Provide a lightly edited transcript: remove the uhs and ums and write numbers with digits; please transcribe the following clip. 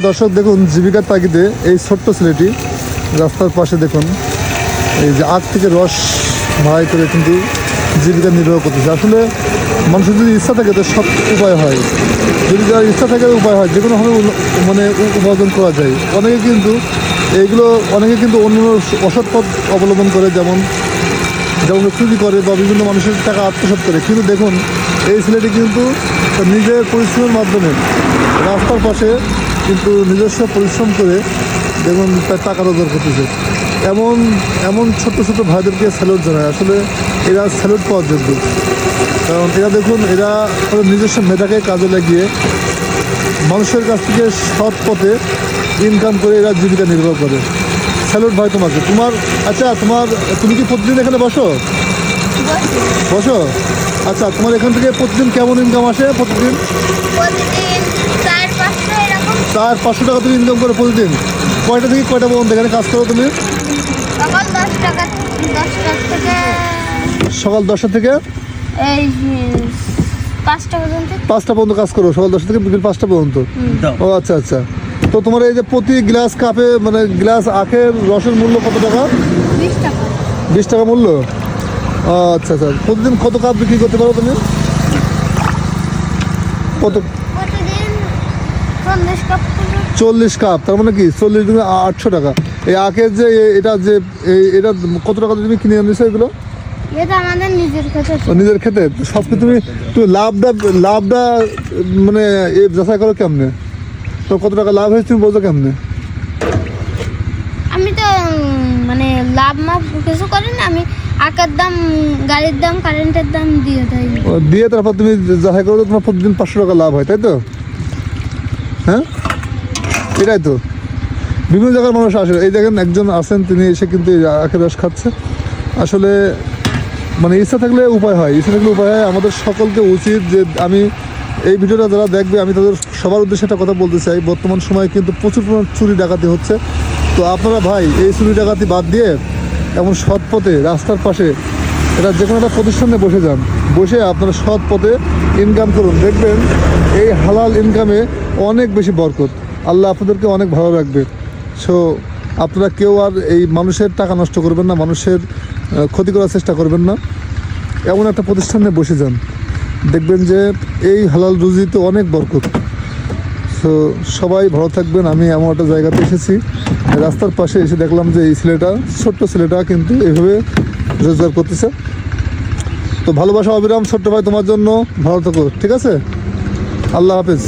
দর্শক দেখুন, জীবিকার তাগিদে এই ছোট্ট ছেলেটি রাস্তার পাশে দেখুন এই যে আখ থেকে রস ভাড়াই করে কিন্তু জীবিকা নির্বাহ করতেছে। আসলে মানুষের যদি ইচ্ছা থাকে তো সব উপায় হয়, যদি যার ইচ্ছা থাকে উপায় হয়, যে কোনোভাবে মানে উপার্জন করা যায়। অনেকে কিন্তু অন্য অসৎ পথ অবলম্বন করে, যেমন চুরি করে বা বিভিন্ন মানুষের টাকা আত্মসাৎ করে। কিন্তু দেখুন এই ছেলেটি কিন্তু নিজের পরিশ্রমের মাধ্যমে রাস্তার পাশে কিন্তু নিজস্ব পরিশ্রম করে দেখুন তার টাকা রোজগার করতেছে। এমন ছোট ছোট ভাইদেরকে স্যালুট জানায়। আসলে এরা স্যালুট পাওয়ার যোগ্য, কারণ এরা নিজস্ব মেধাকে কাজে লাগিয়ে মানুষের কাছ থেকে সৎ পথে ইনকাম করে এরা জীবিকা নির্বাহ করে। স্যালুট ভাই তোমাকে। তুমি কি প্রতিদিন এখানে বসো? আচ্ছা, তোমার এখান থেকে প্রতিদিন কেমন ইনকাম আসে? প্রতিদিন 400-500 টাকা তুমি ইনকাম করো প্রতিদিন। কয়টা থেকে কয়টা পর্যন্ত এখানে কাজ করো তুমি? সকাল 10টা থেকে এই 5টা পর্যন্ত। 5টা পর্যন্ত কাজ করো, সকাল 10টা থেকে বিকেল 5টা পর্যন্ত। ও আচ্ছা। তো তোমার এই যে প্রতি গ্লাস কাপে মানে গ্লাস আখের রসের মূল্য কত টাকা? 20 টাকা। 20 টাকা মূল্য। আচ্ছা। প্রতিদিন কত কাপ বিক্রি করতে পারো তুমি? প্রতিদিন 40 কাপ। 40 কাপ, তার মানে কি 40 দিনে 800 টাকা। এই আখের যে এটা কত টাকা তুমি কিনে আনিছো এগুলো? এটা আমাদের নিজের খেতে। সব তুমি লাভটা মানে যাচাই করো কেমনে? তো কত টাকা লাভ হয়েছে তুমি বলছো কেমনে? আমি তো মানে লাভ মাপ কিছু করি না, আমি আখের দাম, গাড়ির দাম, কারেন্টের দাম দিয়ে তারপর তুমি যাচাই করো, তোমার প্রতিদিন 500 টাকা লাভ হয়, তাই তো? হ্যাঁ, এটাই তো। বিভিন্ন জায়গার মানুষ আসে। এই দেখেন একজন আছেন, তিনি এসে কিন্তু আখের রস খাচ্ছে। আসলে মানে ইচ্ছা থাকলে উপায় হয়। আমাদের সকলকে উচিত যে, আমি এই ভিডিওটা যারা দেখবে আমি তাদের সবার উদ্দেশ্যে একটা কথা বলতে চাই। বর্তমান সময়ে কিন্তু প্রচুর পরিমাণ চুরি ডাকাতি হচ্ছে। তো আপনারা ভাই এই চুরি ডাকাতি বাদ দিয়ে এমন সৎ পথে রাস্তার পাশে এটা যে কোনো একটা প্রতিষ্ঠানে বসে আপনারা সৎ পথে ইনকাম করুন। দেখবেন এই হালাল ইনকামে অনেক বেশি বরকত। আল্লাহ আপনাদেরকে অনেক ভালো রাখবে। সো আপনারা কেউ আর এই মানুষের টাকা নষ্ট করবেন না, মানুষের ক্ষতি করার চেষ্টা করবেন না। এমন একটা প্রতিষ্ঠানে বসে যান, দেখবেন যে এই হালাল রুজিতে অনেক বরকত। তো সবাই ভালো থাকবেন। আমি এমন একটা জায়গাতে এসেছি, রাস্তার পাশে এসে দেখলাম যে এই ছোট্ট ছেলেটা কিন্তু এইভাবে রোজগার করতেছে। তো ভালোবাসা অবিরাম ছোট্ট ভাই, তোমার জন্য। ভালো থাকো, ঠিক আছে? আল্লাহ হাফেজ।